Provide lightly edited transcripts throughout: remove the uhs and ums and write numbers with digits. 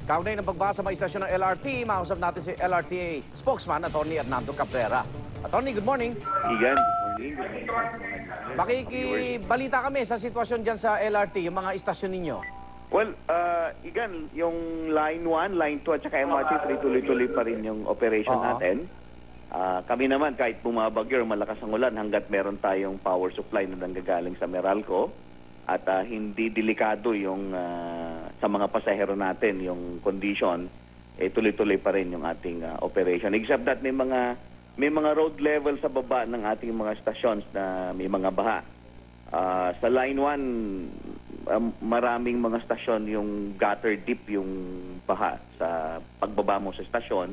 Kaugnay ng pagbasa sa mga istasyon ng LRT, mausap natin si LRTA spokesman, Atty. Hernando Cabrera. Atty., good morning. Igan, good morning. Makikibalita kami sa sitwasyon dyan sa LRT, yung mga istasyon ninyo. Well, Igan, yung Line 1, Line 2 at saka MRT, tuloy-tuloy pa rin yung operation natin. Kami naman, kahit bumabagyo, malakas ang ulan, hanggat meron tayong power supply na nanggagaling sa Meralco at hindi delikado yung sa mga pasahero natin, yung condition, tuloy-tuloy pa rin yung ating operation. Except that may mga road level sa baba ng ating mga stations na may mga baha. Sa Line 1, maraming mga stasyon yung gutter deep yung baha sa pagbaba mo sa stasyon.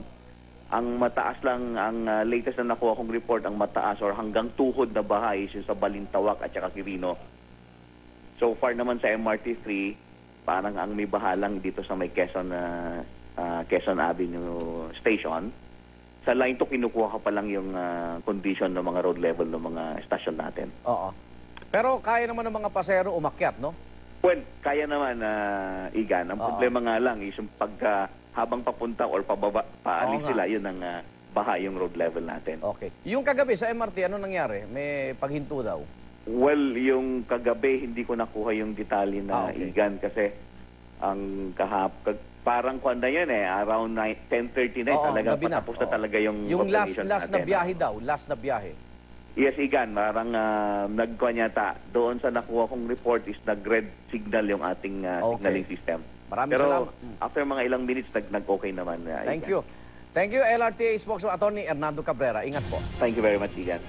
Ang mataas lang, ang latest na nakuha kong report, ang mataas or hanggang tuhod na baha is yung sa Balintawak at saka Quirino. So far naman sa MRT3, parang ang may baha lang dito sa may Quezon Avenue Station. Sa Line 2, kinukuha ka pa lang yung condition ng mga road level ng mga stasyon natin. Oo. Pero kaya naman ng mga pasahero umakyat, no? Well, kaya naman, Igan. Ang problema nga lang is yung habang papunta or paalis sila, yun ang baha yung road level natin. Okay. Yung kagabi sa MRT, ano nangyari? May paghinto daw? Well, yung kagabi, hindi ko nakuha yung detalye na Igan kasi ang parang kuwan na yun around 10:30 na talaga patapos na talaga yung operation last natin. na biyahe daw, last na biyahe. Yes, Igan, parang nagkuhan yata. Doon sa nakuha kong report is nag-red signal yung ating signaling system. Maraming Pero salamat. after mga ilang minutes, nag-okay naman. Thank you. Thank you, LRTA spokesman, Atty. Hernando Cabrera. Ingat po. Thank you very much, Igan.